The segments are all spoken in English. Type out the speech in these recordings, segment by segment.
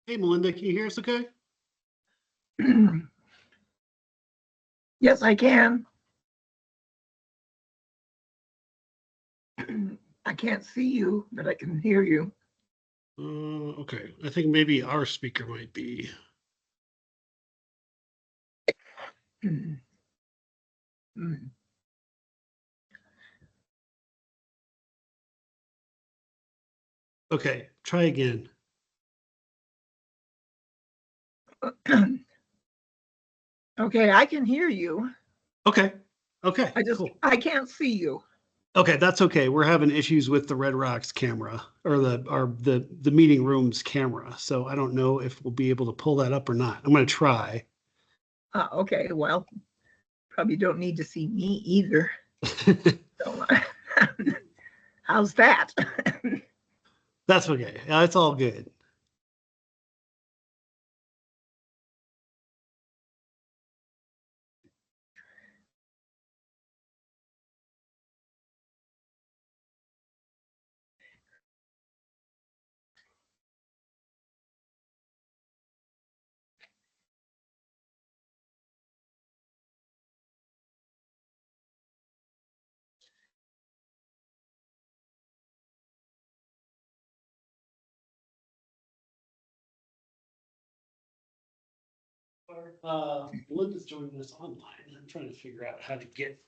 Hey, Melinda, can you hear us okay? Yes, I can. I can't see you, but I can hear you. Okay. I think maybe our speaker might be. Okay, try again. Okay, I can hear you. Okay. Okay, I cool. can't see you. Okay, that's okay. We're having issues with the Red Rocks camera or the meeting room's camera. So I don't know if we'll be able to pull that up or not. I'm gonna try. Okay, well, probably don't need to see me either. So, how's that? That's okay. It's all good. Melinda's joining us online. I'm trying to figure out how to get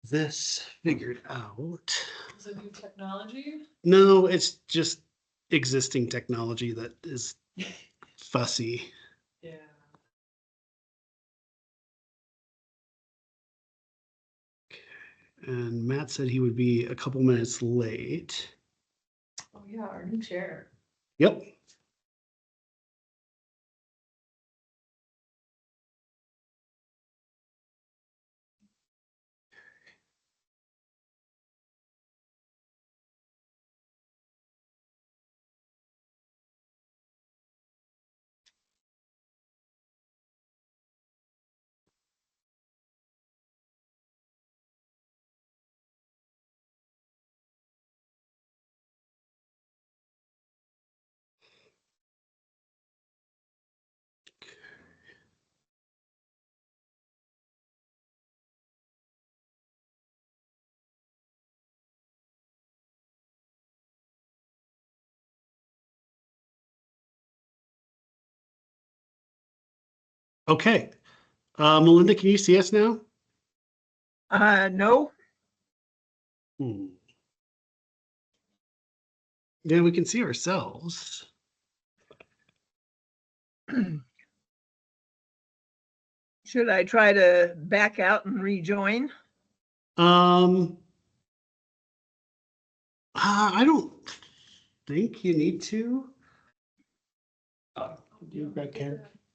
this figured out. Is it new technology? No, it's just existing technology that is fussy. Yeah. And Matt said he would be a couple minutes late. Oh yeah, our new chair. Yep. Okay. Melinda, can you see us now? No. Yeah, we can see ourselves. Should I try to back out and rejoin? I don't think you need to.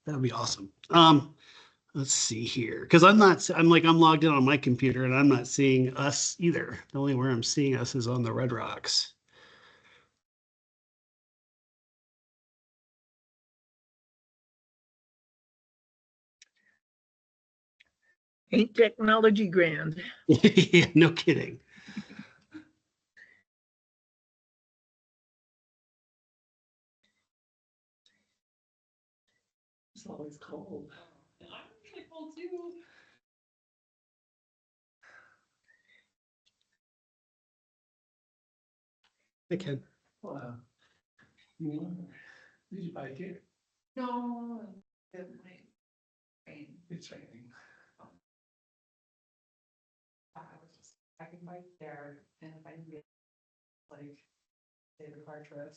That'd be awesome. Let's see here, because I'm logged in on my computer and I'm not seeing us either. The only where I'm seeing us is on the Red Rocks. Ain't technology grand? Yeah, no kidding. It's always cold. I'm really cold too. I can. Wow. Did you buy a kit? No, it might rain. It's raining. I can bike there and if I get like say the car trip.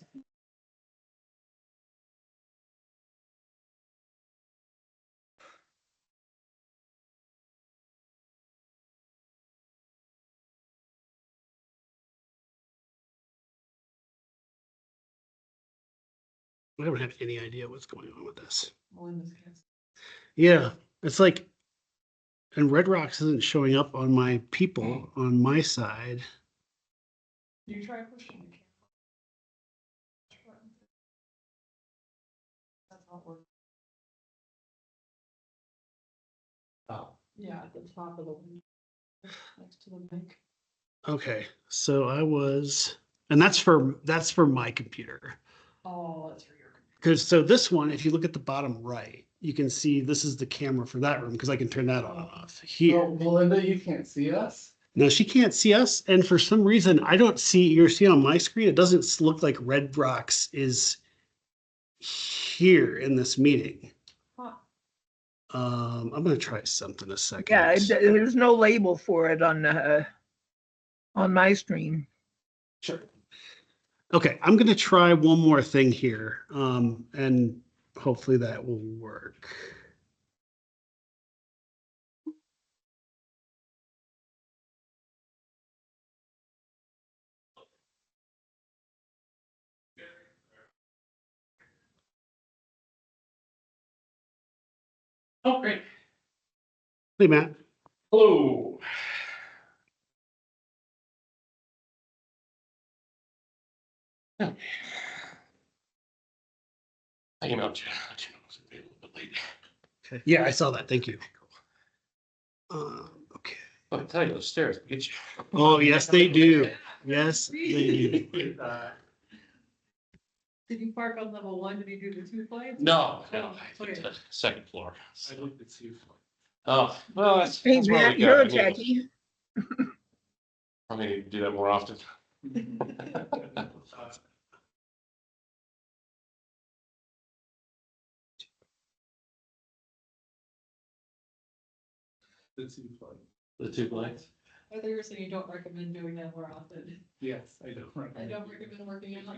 I don't have any idea what's going on with this. Melinda's kids. Yeah, it's like, and Red Rocks isn't showing up on my people on my side. You try pushing the camera. That's not working. Oh. Yeah, at the top of the window. Next to the mic. Okay, so I was, and that's for my computer. Oh, that's for your. Because so this one, if you look at the bottom right, you can see this is the camera for that room because I can turn that on and off here. No, Melinda, you can't see us? Now she can't see us, and for some reason I don't see. You're seeing on my screen, it doesn't look like Red Rocks is here in this meeting. Huh. I'm gonna try something a second. Yeah, there's no label for it on my screen. Sure. Okay, I'm gonna try one more thing here, and hopefully that will work. Oh, great. Hey, Matt. Hello. I emailed you. Let you know it's a little bit late. Okay. Yeah, I saw that. Thank you. Okay. Oh, I tell you, those stairs get you. Oh, yes, they do. Yes, they do. Did you park on level 1? Did you do the 2 flights? No, Oh, no, I did okay. the second floor. I looked at you. Oh, well, that's Hey, that's where Matt, we you're a go. I need techie. probably need to do that more often. The two flight. The two lights. I thought you were saying you don't recommend doing that more often. Yes, I don't. I don't recommend working out.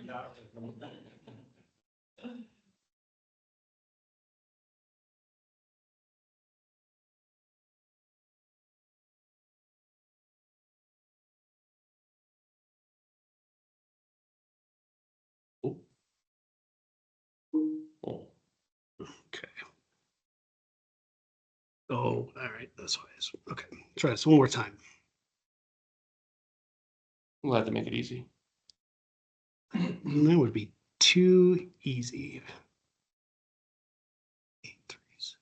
Oh, Okay. Oh, all right. That's why. Okay. Try this one more time. I'm glad to make it easy. And that would be too easy. 8, 3, 6.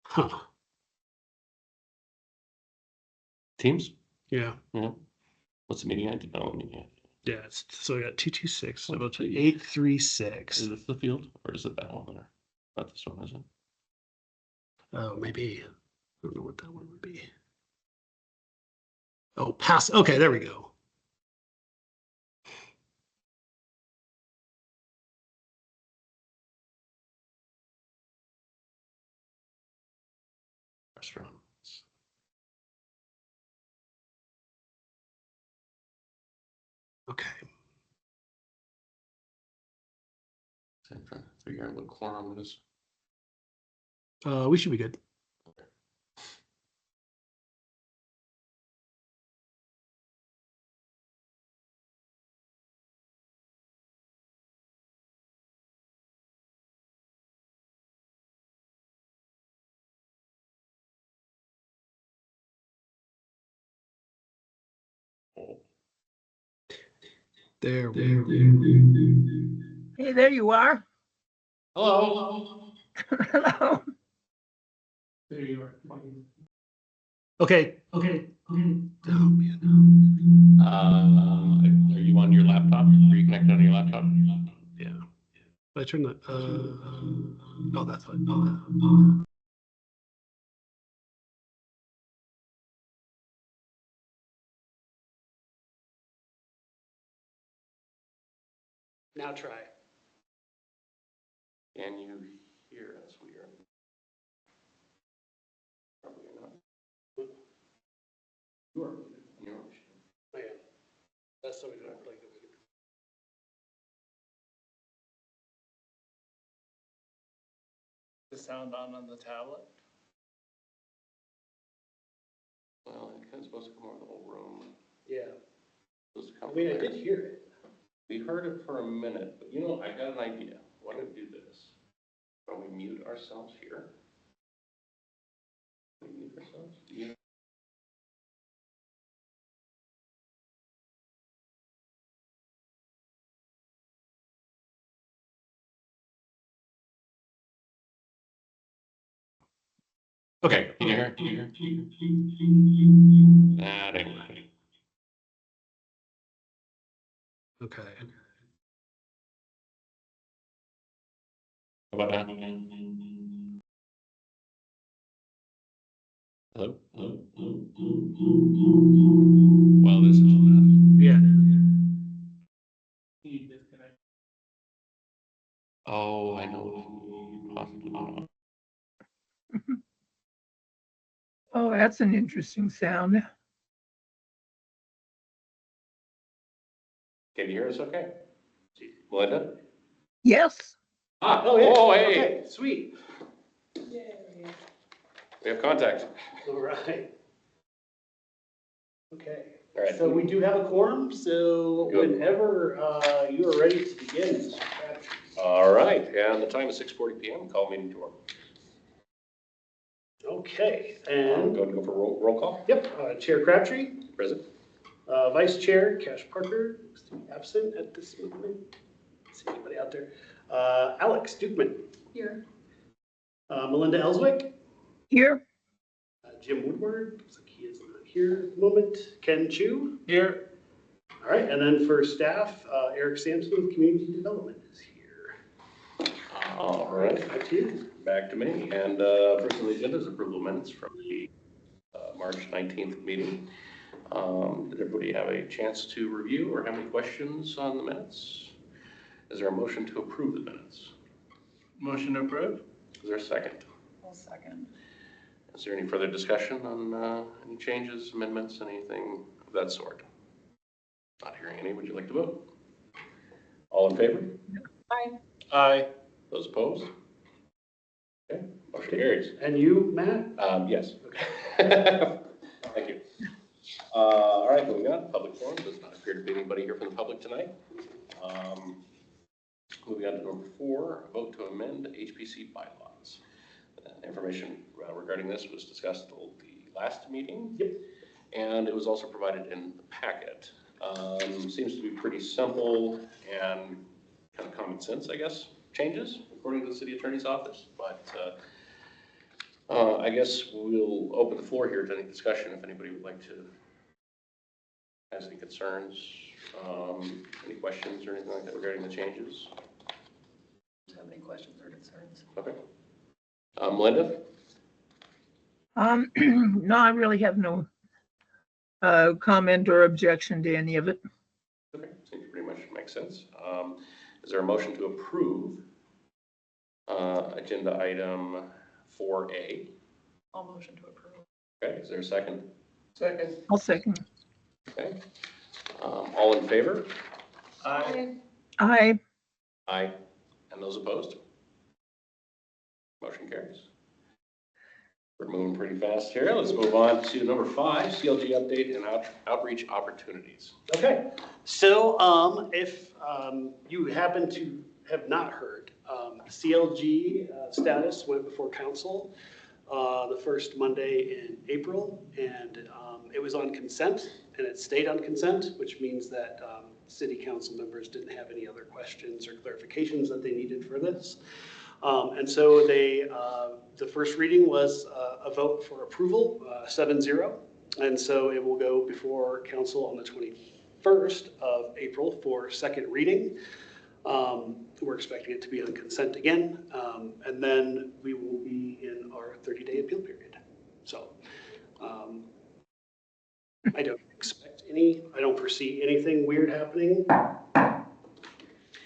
Huh. Teams? Yeah. Yeah. What's the meeting ID? Oh, meeting ID. Yeah. So I got 226. So Let's see. 836. Is this the field or is it that one there? Not this one, is it? Oh, maybe. I don't know what that one would be. Oh, pass. Okay, there we go. Restaurants. Okay. I'm trying to figure out what quorum it is. We should be good. Oh. There we go. Hey, there you are. Hello. Hello. There you are. Okay. Okay. Oh, man. Are you on your laptop? Are you connected on your laptop? Yeah. I turn the. Oh, that's fine. Oh. Now try. Can you hear us? We are. Probably not. You are. You are. I am. That's so we don't have to like the The sound on the tablet? Well, it's kind of supposed to come over the whole room. Yeah. Supposed to come I mean, I from there. did hear it. We heard it for a minute, but you know, I got an idea. Why don't we do this? Why don't we mute ourselves here? We mute ourselves? Yeah. Okay, can you hear? That ain't right. Okay. How about that? Hello? Well, this is Yeah. Oh, I know. Possibly not. Oh, that's an interesting sound. Can you hear us okay? Melinda? Yes. Ah, Oh, yeah. oh, hey, Okay, sweet. we have contact. All right. Okay. All right. So we do have a quorum, so Good. whenever you are ready to begin, Mr. Crabtree. All right, and the time is 6:40 p.m. Call meeting to order. Okay, Go and, ahead and go for roll call. yep, Chair Crabtree, Present. Vice Chair Cash Parker, is to be absent at this moment. See anybody out there? Alex Dukeman, Here. Melinda Ellswick, Here. Jim Woodward, looks like he is not here at the moment. Ken Chu. Here. All right, and then for staff, Eric Sampson with Community Development is here. All right. Back to you. Back to me. And first on the agenda is approval of minutes from the March 19th meeting. Did everybody have a chance to review or have any questions on the minutes? Is there a motion to approve the minutes? Motion approved. Is there a second? I'll second. Is there any further discussion on any changes, amendments, anything of that sort? Not hearing any. Would you like to vote? All in favor? Aye. Aye. Those opposed? Okay, motion carries. And you, Matt? Yes. Thank you. All right, moving on, public forum. Does not appear to be anybody here from the public tonight. Moving on to number 4, a vote to amend HPC bylaws. Information regarding this was discussed at the last meeting. Yep. And it was also provided in the packet. Seems to be pretty simple and kind of common sense, I guess, changes according to the city attorney's office. But I guess we'll open the floor here to any discussion if anybody would like to has any concerns, any questions or anything like that regarding the changes. Do you have any questions or concerns? Okay. Melinda? No, I really have no comment or objection to any of it. Okay, seems to pretty much make sense. Is there a motion to approve agenda item 4A? I'll motion to approve. Okay, is there a second? Second. I'll second. Okay. All in favor? Aye. Aye. Aye. And those opposed? Motion carries. We're moving pretty fast here. Let's move on to number 5, CLG update and outreach opportunities. Okay, so if you happen to have not heard, CLG status went before council the first Monday in April, and it was on consent, and it stayed on consent, which means that city council members didn't have any other questions or clarifications that they needed for this. And so the first reading was a vote for approval, 7-0. And so it will go before council on the 21st of April for second reading. We're expecting it to be on consent again. And then we will be in our 30-day appeal period. So I don't foresee anything weird happening.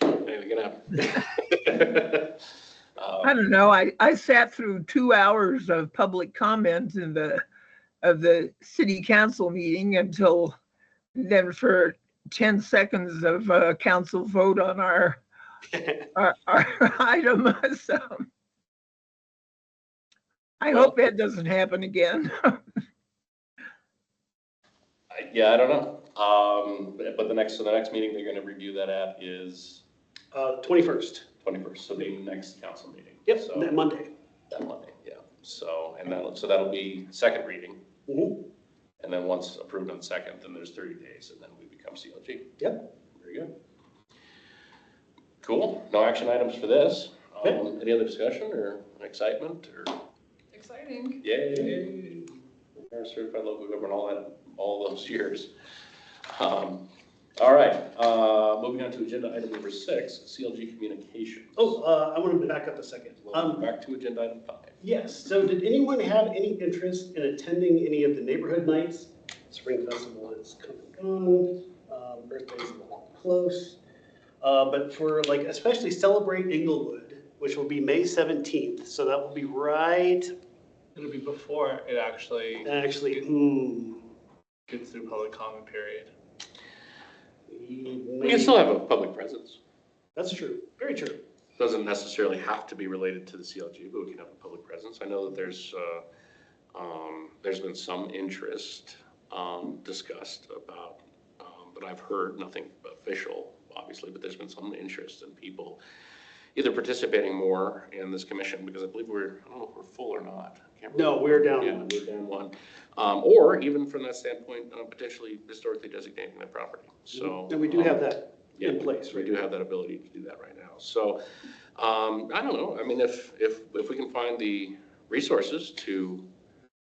Anything can happen. I don't know. I sat through 2 hours of public comment in the city council meeting until then for 10 seconds of council vote on our item. So I hope that doesn't happen again. Yeah, I don't know. But the next meeting they're going to review that at is 21st. 21st, so the next council meeting. Yep, So, that Monday. that Monday, yeah. So, and that'll be second reading. Mm-hmm. And then once approved on the second, then there's 30 days and then we become CLG. Yep. Very good. Cool. No action items for this. Okay. Any other discussion or excitement or? Exciting. Yay! Our certified local government all those years. All right, moving on to agenda item number 6, CLG Communications. Oh, I wanted to back up a second. Back to agenda item 5. Yes, so did anyone have any interest in attending any of the neighborhood nights? Spring Festival is coming on, birthday's a little close. But for like, especially Celebrate Inglewood, which will be May 17th, so that will be right, It'll be before it actually gets through public comment period. We can still have a public presence. That's true, very true. Doesn't necessarily have to be related to the CLG, but we can have a public presence. I know that there's been some interest discussed about, but I've heard nothing official, obviously, but there's been some interest in people either participating more in this commission, because I believe I don't know if we're full or not. No, we're down. Yeah, we're down one. Or even from that standpoint, potentially historically designating that property. So. And we do have that in place, We right? do have that ability to do that right now. So, I don't know. I mean, if we can find the resources to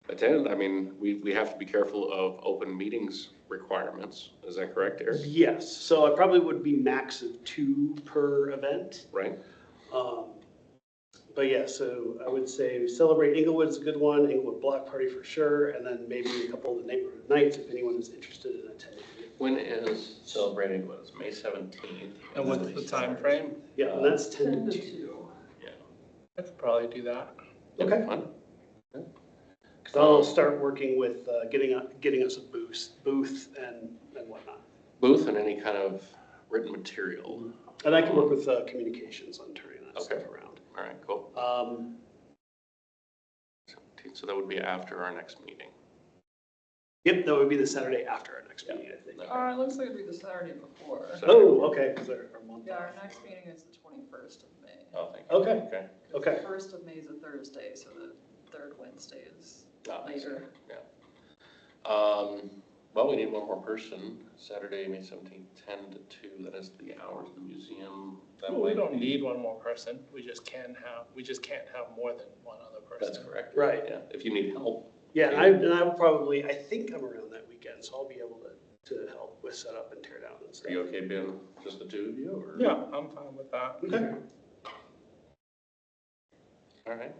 attend, I mean, we have to be careful of open meetings requirements. Is that correct, Eric? Yes, so I probably would be max of 2 per event. Right? But yeah, so I would say Celebrate Inglewood's a good one, Inglewood Block Party for sure, and then maybe a couple of the neighborhood nights if anyone is interested in attending. When is celebrating? What is May 17th? And what's the time frame? Yeah, and that's 10 10 to to 2. 2. Yeah. I could probably do that. Okay. Fun. Because I'll start working with getting us a booth and whatnot. Booth and any kind of written material. And I can work with communications on turning that Okay. stuff around. All right, cool. 17th, so that would be after our next meeting. Yep, that would be the Saturday after our next meeting, I think. Okay. It looks like it'd be the Saturday before. Oh, okay, because our month. Yeah, our next meeting is the 21st of May. Oh, thank you. Okay. Okay. Okay. The 1st of May is a Thursday, so the 3rd Wednesday is Ah, I see. later. Well, we need one more person. Saturday, May 17th, 10 to 2. That is the hours of the museum. That Well, we might don't be- need one more person. We just can't have more than one other person. That's correct. Right. Yeah, if you need help. Yeah, and I will probably, I think I'm around that weekend, so I'll be able to help with setup and tear down and Are stuff. you okay being just the two of you, or? Yeah, I'm fine with that. Okay. All right.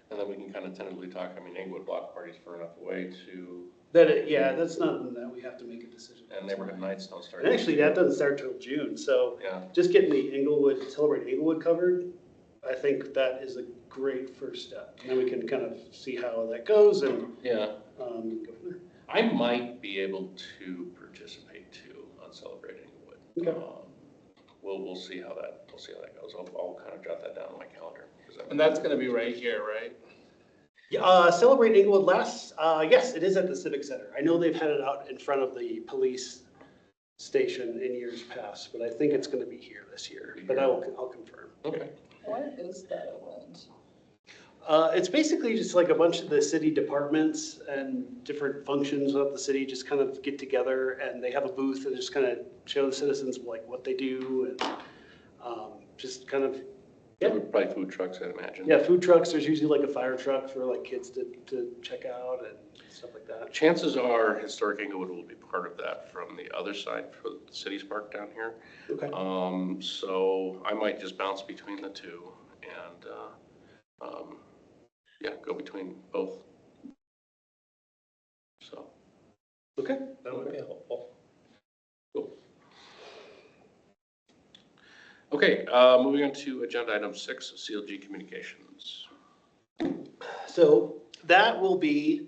And then we can kind of tentatively talk, I mean, Inglewood Block Party's far enough away to, Yeah, that's nothing that we have to make a decision. and neighborhood nights don't start. And actually, that doesn't start till June, so Yeah, just getting the Celebrate Inglewood covered, I think that is a great first step. And then we can kind of see how that goes and yeah. go from there. I might be able to participate too on Celebrating Inglewood. Okay. We'll see how that goes. I'll kind of jot that down on my calendar. And that's gonna be right here, right? Yeah, Celebrate Inglewood yes, it is at the Civic Center. I know they've had it out in front of the police station in years past, but I think it's gonna be here this year, but I'll confirm. Okay. What is that event? It's basically just like a bunch of the city departments and different functions of the city just kind of get together and they have a booth and just kind of show the citizens like what they do and just kind of, yeah. Probably food trucks, I'd imagine. Yeah, food trucks, there's usually like a fire truck for like kids to check out and stuff like that. Chances are Historic Inglewood will be part of that from the other side for the city's park down here. Okay. So I might just bounce between the two and, yeah, go between both. So. Okay. That would be helpful. Cool. Okay, moving on to agenda item 6, CLG Communications. So that will be,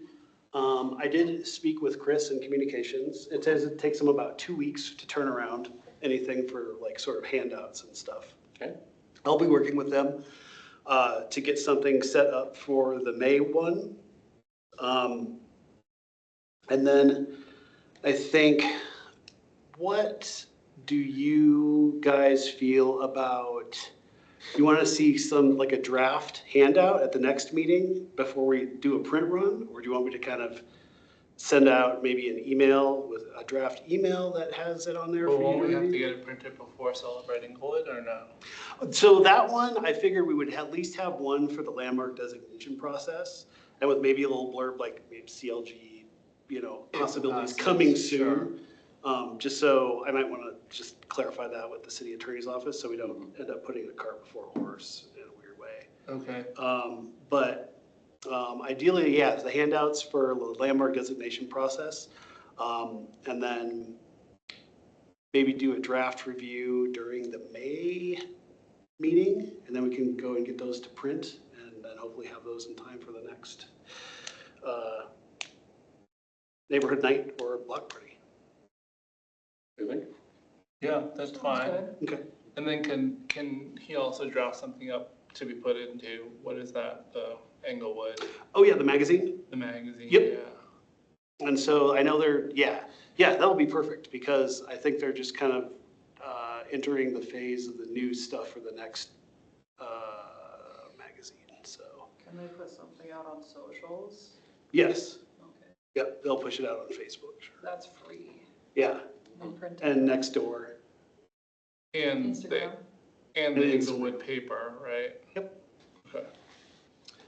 I did speak with Chris in Communications. It says it takes them about 2 weeks to turn around anything for like sort of handouts and stuff. Okay. I'll be working with them to get something set up for the May one. And then I think, what do you guys feel about, you want to see some, like a draft handout at the next meeting before we do a print run? Or do you want me to kind of send out maybe an email with a draft email that has it on there But for won't you we to have to read. get it printed before celebrating Inglewood or no? So that one, I figured we would at least have one for the landmark designation process, and with maybe a little blurb like maybe CLG, possibilities passes, coming sure. soon. Just so, I might want to just clarify that with the city attorney's office, so we don't end up putting the cart before a horse in a weird way. Okay. But ideally, yeah, the handouts for the landmark designation process, and then maybe do a draft review during the May meeting, and then we can go and get those to print, and then hopefully have those in time for the next neighborhood night or block party. Do you think? Yeah, that's fine. Okay. And then can he also draft something up to be put into, what is that, the Inglewood, Oh yeah, the magazine. the magazine? Yep. Yeah. And so I know yeah, that'll be perfect, because I think they're just kind of entering the phase of the new stuff for the next magazine, so. Can they put something out on socials? Yes, Okay, yep, they'll push it out on Facebook, sure. that's free. Yeah, And print it. and next door. And Instagram. and the And Inglewood paper, right? Yep. Okay.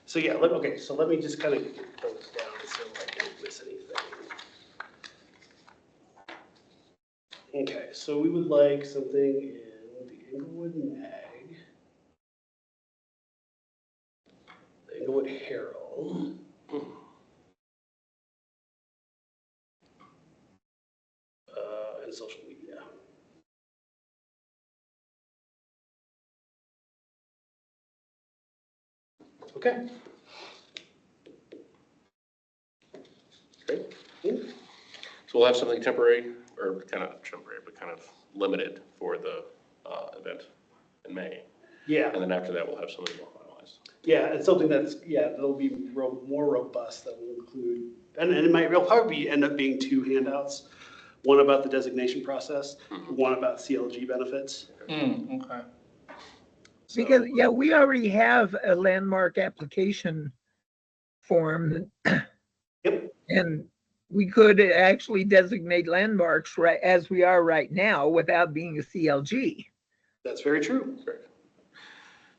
So yeah, so let me just kind of get those down so I don't miss anything. Okay, so we would like something in the Inglewood Mag, the Inglewood Herald, and social media. Okay. Great. So we'll have something temporary, or kind of temporary, but kind of limited for the event in May. Yeah, And then after that, we'll have something more finalized. yeah, it's something that'll be more robust, that will include, and it'll probably end up being two handouts. One about the designation process, one about CLG benefits. Okay. So- Because, yeah, we already have a landmark application form. Yep. And we could actually designate landmarks right as we are right now without being a CLG. That's very true. Correct.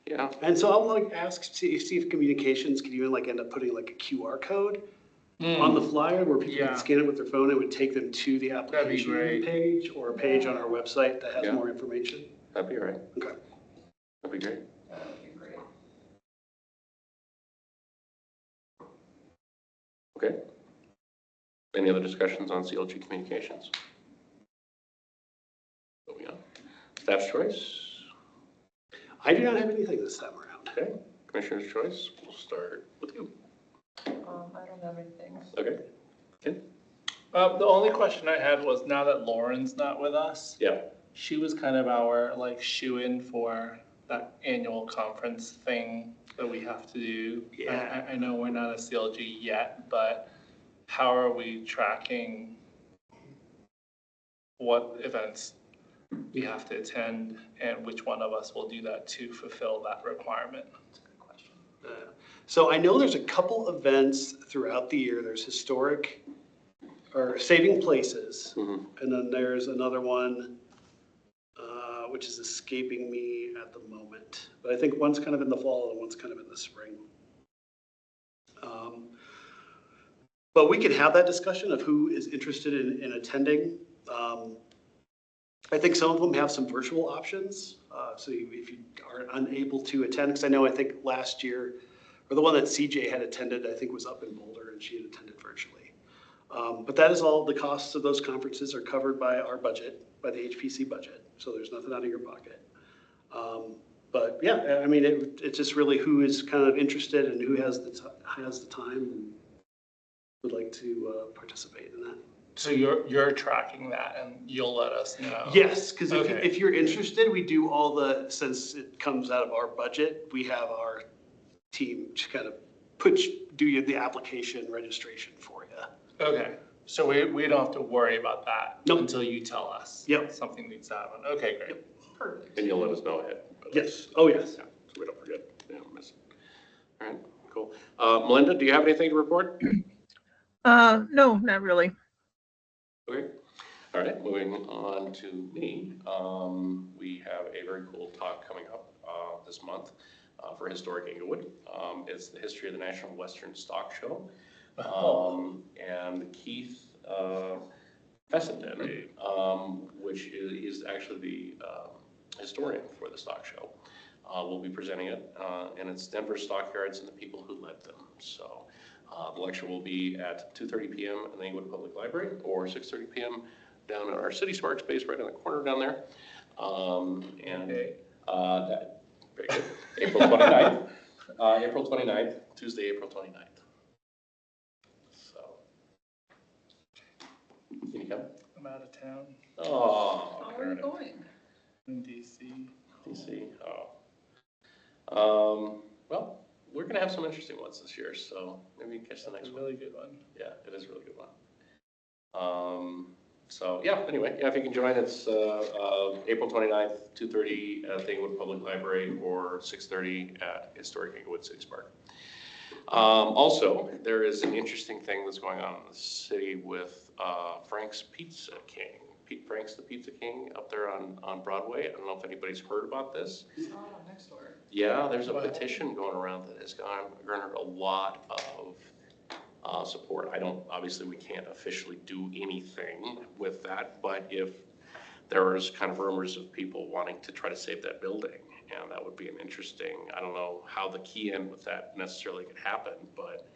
Yeah. And so I'll ask, see if communications could even end up putting a QR code on the flyer where people Yeah. can scan it with their phone. It would take them to the be application great. page, or a page on our website that has Yeah. more information. That'd be all right. Okay. That'd be great. That would be great. Okay. Any other discussions on CLG Communications? Moving on. Staff's choice. I do not have anything this time around. Okay. Commissioner's choice. We'll start with you. I don't have anything. Okay. Ken? The only question I had was, now that Lauren's not with us, Yeah. she was kind of our shoe-in for that annual conference thing that we have to do. Yeah. I know we're not a CLG yet, but how are we tracking what events we have to attend and which one of us will do that to fulfill that requirement? That's a good question. So I know there's a couple events throughout the year. There's historic or saving places. Mhm. And then there's another one, which is escaping me at the moment. But I think one's kind of in the fall and one's kind of in the spring. But we can have that discussion of who is interested in attending. I think some of them have some virtual options. So if you are unable to attend, because I think last year, or the one that CJ had attended, I think was up in Boulder, and she had attended virtually. But that is all, the costs of those conferences are covered by our budget, by the HPC budget. So there's nothing out of your pocket. But yeah, I mean, it's just really who is kind of interested and who has the time and would like to participate in that. So you're tracking that and you'll let us know? Yes, because Okay. if you're interested, we do since it comes out of our budget, we have our team to kind of do the application registration for you. Okay, so we don't have to worry about that Nope. until you tell us? Yep. Something needs to happen. Okay, great. Perfect. And you'll let us know ahead. Yes, oh yes. Yeah, so we don't forget. Yeah, miss it. All right, cool. Melinda, do you have anything to report? No, not really. Okay. All right, moving on to me. We have a very cool talk coming up this month for Historic Inglewood. It's the history of the National Western Stock Show. And Keith Fessenden, which is actually the historian for the stock show, will be presenting it. And it's Denver Stockyards and the people who led them. So the lecture will be at 2:30 p.m. in the Inglewood Public Library or 6:30 p.m. down in our City Smart space right in the corner down there. That, very good. April 29th. April 29th, Tuesday, April 29th. So, can you come? I'm out of town Oh, How are you going? in DC. DC, well, we're gonna have some interesting ones this year, so maybe catch the next It's a one. really good one. Yeah, it is a really good one. So yeah, anyway, yeah, if you can join, it's April 29th, 2:30 at the Inglewood Public Library or 6:30 at Historic Inglewood City Park. Also, there is an interesting thing that's going on in the city with Frank's Pizza King. Frank's the Pizza King up there on Broadway. I don't know if anybody's heard about this. It's not on next door. Yeah, there's a petition going around that has garnered a lot of support. Obviously we can't officially do anything with that, but if there is kind of rumors of people wanting to try to save that building, and that would be an interesting, I don't know how the key in with that necessarily could happen, but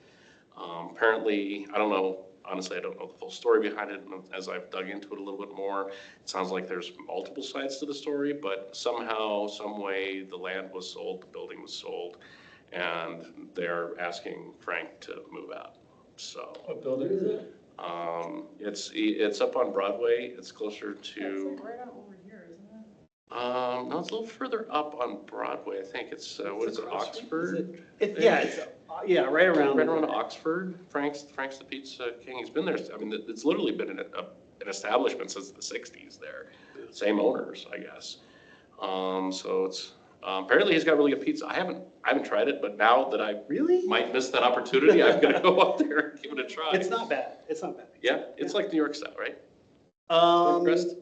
apparently, I don't know, honestly, I don't know the full story behind it. And as I've dug into it a little bit more, it sounds like there's multiple sides to the story, but somehow, some way, the land was sold, the building was sold, and they're asking Frank to move out. So What building is it? it's up on Broadway. It's closer It's to like right on over here, isn't it? no, it's a little further up on Broadway. I think it's what is it, Oxford? Yeah, right around. Right around Oxford. Frank's the Pizza King. He's been there. I mean, it's literally been an establishment since the '60s there. Same owners, I guess. So it's apparently he's got really good pizza. I haven't tried it, but now that I Really? might miss that opportunity, I'm gonna go up there and give it a try. It's not bad. It's not bad. Yeah, it's like New York style, right? Um, Crust?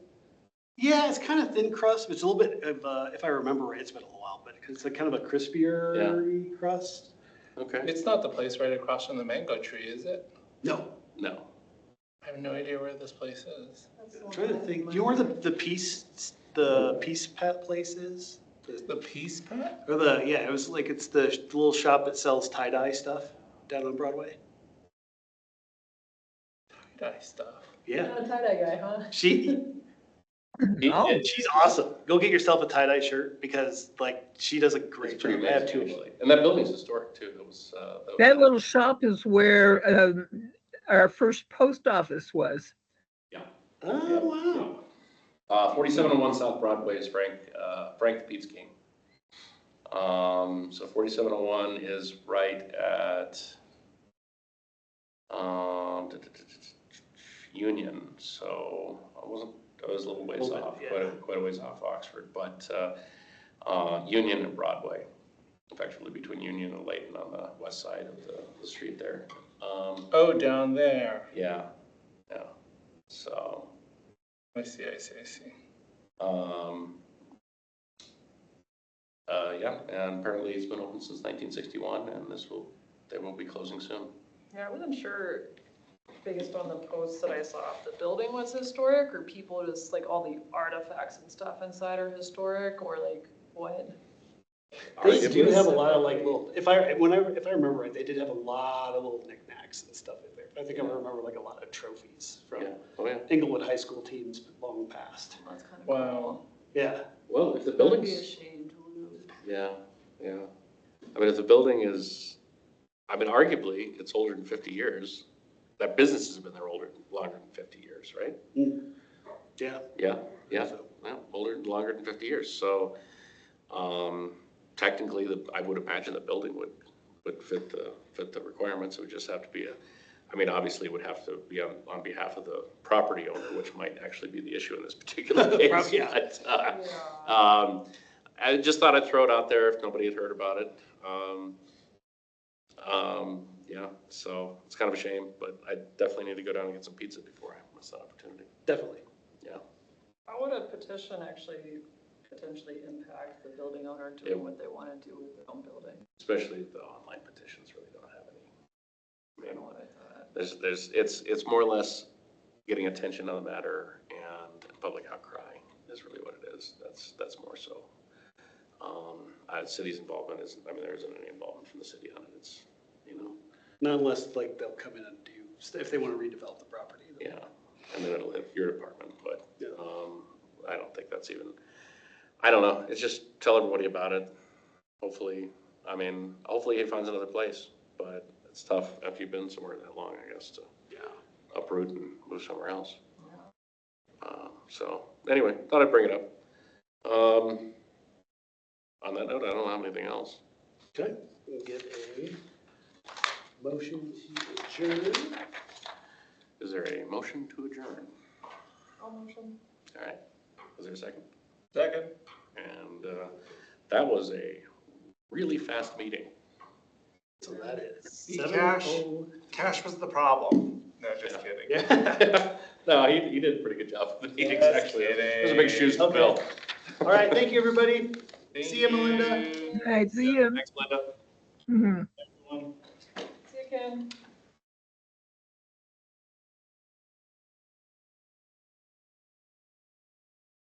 yeah, it's kind of thin crust, but it's a little bit of, if I remember right, it's been a while, but it's a kind of a crispier crust. Okay. It's not the place right across from the mango tree, is it? No. No. I have no idea where this place is. I'm trying to think. Do you know where the Peace Pet place is? The Peace Pet? Or it was like, it's the little shop that sells tie-dye stuff down on Broadway. Tie-dye stuff. Yeah. Not a tie-dye guy, huh? Oh. She's awesome. Go get yourself a tie-dye shirt because like she does a great It's pretty job. I have amazing, two of them. actually. And that building's historic too. That little shop is where our first post office was. Oh, wow. 4701 South Broadway is Frank the Pizza King. So 4701 is right at Union. So I was a little ways off, quite a ways off Oxford, but Union and Broadway, effectively between Union and Layton on the west side of the street there. Oh, down there. Yeah. So. I see. And apparently it's been open since 1961, and they will be closing soon. Yeah, I wasn't sure, based on the posts that I saw, if the building was historic or people just like all the artifacts and stuff inside are historic or like what? They do have a lot of like little, if I remember right, they did have a lot of little knickknacks and stuff in there. I think I remember like a lot of trophies from Inglewood high school teams long past. That's kind of Wow. cool. Yeah. Well, if the It'd building's be a shame to lose. Yeah. I mean, if the building is, arguably, it's older than 50 years. That business has been there longer than 50 years, right? Yeah. Yeah, longer than 50 years. So, technically, I would imagine the building would fit the requirements. It would just have to be obviously it would have to be on behalf of the property owner, which might actually be the issue in this particular case. But, I just thought I'd throw it out there if nobody had heard about it. So it's kind of a shame, but I definitely need to go down and get some pizza before I miss that opportunity. Definitely. Yeah. How would a petition actually potentially impact the building owner doing what they want to do with their own building? Especially the online petitions really don't have any. I I mean, don't know what I thought. it's more or less getting attention on the matter and public outcry is really what it is. That's more so. City's involvement is, I mean, there isn't any involvement from the city on it. It's, Not unless like they'll come in and do, if they want to redevelop the property. yeah, and then it'll hit your department, but, Yeah. I don't think that's even, I don't know. It's just tell everybody about it. Hopefully he finds another place, but it's tough after you've been somewhere that long, I guess, to uproot and move somewhere else. So anyway, thought I'd bring it up. On that note, I don't have anything else. Okay, we'll get a motion to adjourn. Is there a motion to adjourn? I'll motion. All right. Is there a second? Second. And that was a really fast meeting. So that is Cash. 7:00. Cash was the problem. No, just Yeah. kidding. Yeah. No, he did a pretty good job with the meetings, Just actually. kidding. Those are big shoes to Okay. fill. All right, thank you, everybody. Thank See you, Melinda. you. I see him. Thanks, Linda. Mhm. Everyone. See you, Ken.